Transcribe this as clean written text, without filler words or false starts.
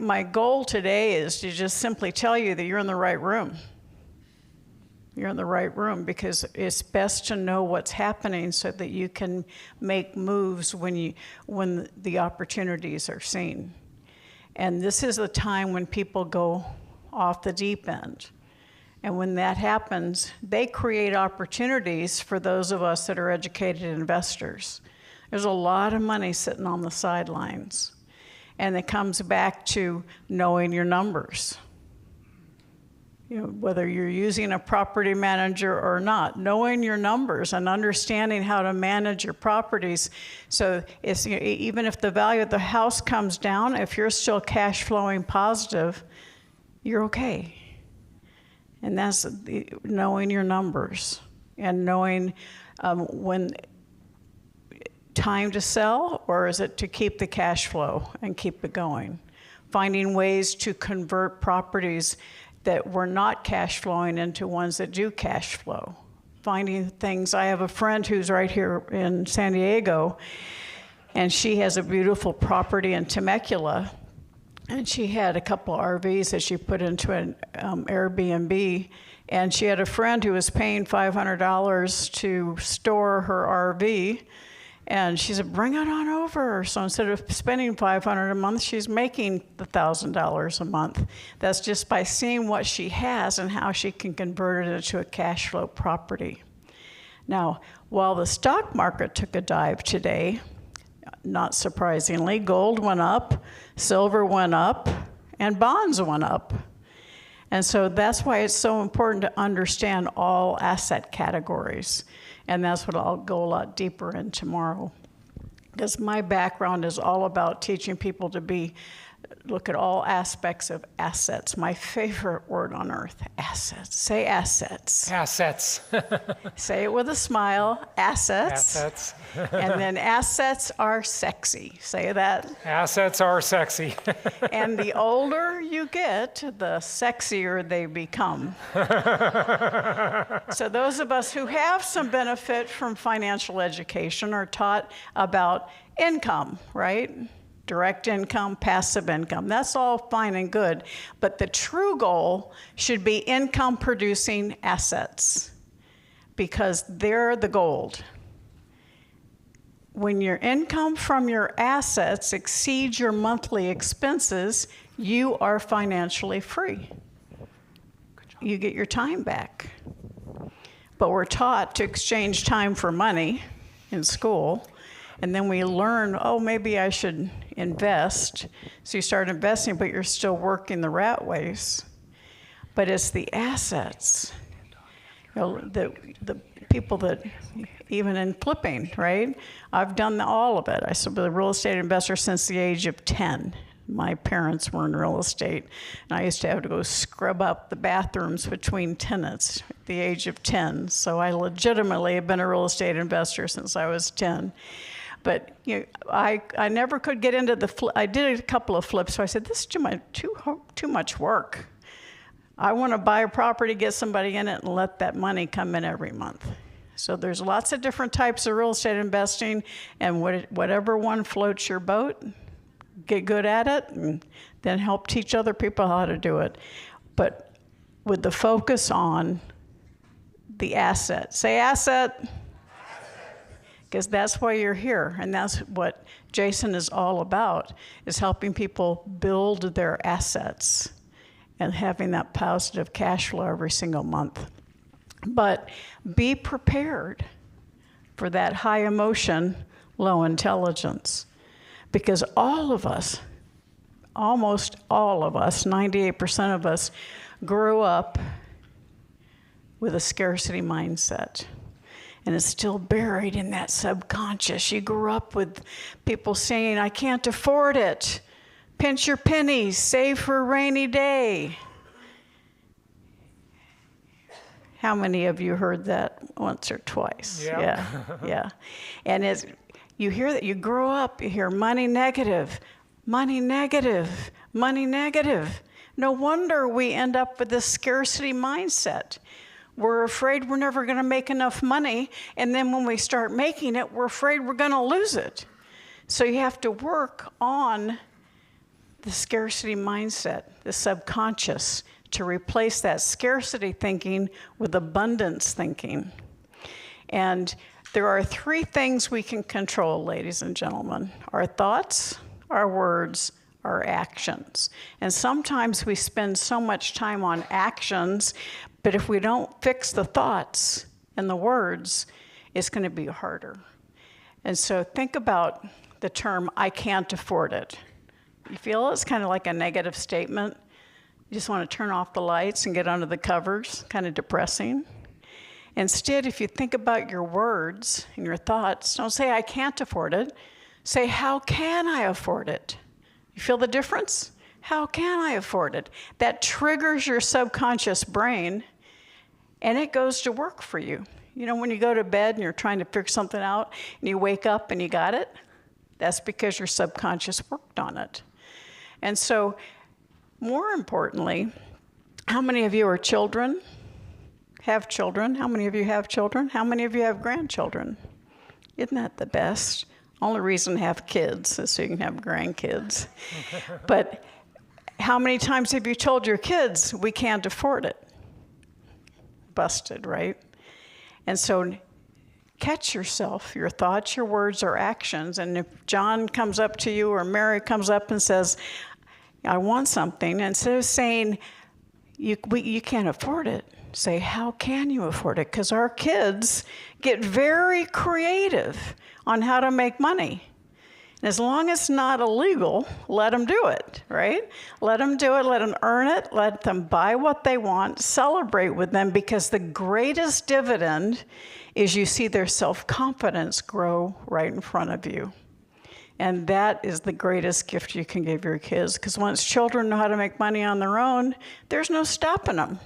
my goal today is to just simply tell you that you're in the right room. You're in the right room because it's best to know what's happening so that you can make moves when the opportunities are seen. And this is the time when people go off the deep end. And when that happens, they create opportunities for those of us that are educated investors. There's a lot of money sitting on the sidelines. And it comes back to knowing your numbers. Whether you're using a property manager or not, knowing your numbers and understanding how to manage your properties. So it's, even if the value of the house comes down, if you're still cash flowing positive, you're okay. And that's knowing your numbers and knowing when time to sell, or is it to keep the cash flow and keep it going? Finding ways to convert properties that were not cash flowing into ones that do cash flow. Finding things, I have a friend who's right here in San Diego, and she has a beautiful property in Temecula, and she had a couple of RVs that she put into an Airbnb, and she had a friend who was paying $500 to store her RV, and she said, bring it on over. So instead of spending $500 a month, she's making $1,000 a month. That's just by seeing what she has and how she can convert it into a cash flow property. Now, while the stock market took a dive today, not surprisingly, gold went up, silver went up, and bonds went up. And so that's why it's so important to understand all asset categories. And that's what I'll go a lot deeper in tomorrow. Because my background is all about teaching people to look at all aspects of assets. My favorite word on earth, assets. Say assets. Assets. Say it with a smile, assets. Assets. And then assets are sexy. Say that. Assets are sexy. And the older you get, the sexier they become. So those of us who have some benefit from financial education are taught about income, right? Direct income, passive income. That's all fine and good. But the true goal should be income producing assets because they're the gold. When your income from your assets exceeds your monthly expenses, you are financially free. You get your time back. But we're taught to exchange time for money in school. And then we learn, oh, maybe I should invest. So you start investing, but you're still working the rat race. But it's the assets. The people that, even in flipping, right? I've done all of it. I've been a real estate investor since the age of 10. My parents were in real estate, and I used to have to go scrub up the bathrooms between tenants at the age of 10. So I legitimately have been a real estate investor since I was 10. But I never could get into the flip. I did a couple of flips, so I said, this is too much work. I want to buy a property, get somebody in it, and let that money come in every month. So there's lots of different types of real estate investing, and whatever one floats your boat, get good at it, and then help teach other people how to do it. But with the focus on the asset. Say asset. Because that's why you're here, and that's what Jason is all about, is helping people build their assets and having that positive cash flow every single month. But be prepared for that high emotion, low intelligence. Because all of us, almost all of us, 98% of us, grew up with a scarcity mindset. And it's still buried in that subconscious. You grew up with people saying, I can't afford it. Pinch your pennies, save for a rainy day. How many of you heard that once or twice? Yeah. Yeah. And you hear that, you grow up, you hear money negative, money negative, money negative. No wonder we end up with this scarcity mindset. We're afraid we're never going to make enough money, and then when we start making it, we're afraid we're going to lose it. So you have to work on the scarcity mindset, the subconscious, to replace that scarcity thinking with abundance thinking. And there are 3 things we can control, ladies and gentlemen: our thoughts, our words, our actions. And sometimes we spend so much time on actions, but if we don't fix the thoughts and the words, it's going to be harder. And so think about the term, I can't afford it. You feel it's kind of like a negative statement. You just want to turn off the lights and get under the covers, kind of depressing. Instead, if you think about your words and your thoughts, don't say, I can't afford it. Say, how can I afford it? You feel the difference? How can I afford it? That triggers your subconscious brain, and it goes to work for you. You know, when you go to bed and you're trying to figure something out, and you wake up and you got it, that's because your subconscious worked on it. And so, more importantly, how many of you are children? Have children? How many of you have children? How many of you have grandchildren? Isn't that the best? Only reason to have kids is so you can have grandkids. But how many times have you told your kids, we can't afford it? Busted, right? And so catch yourself, your thoughts, your words, or actions. And if John comes up to you or Mary comes up and says, I want something, instead of saying, you can't afford it, say, how can you afford it? Because our kids get very creative on how to make money. And as long as it's not illegal, let them do it, right? Let them do it, let them earn it, let them buy what they want, celebrate with them, because the greatest dividend is you see their self-confidence grow right in front of you. And that is the greatest gift you can give your kids, because once children know how to make money on their own, there's no stopping them.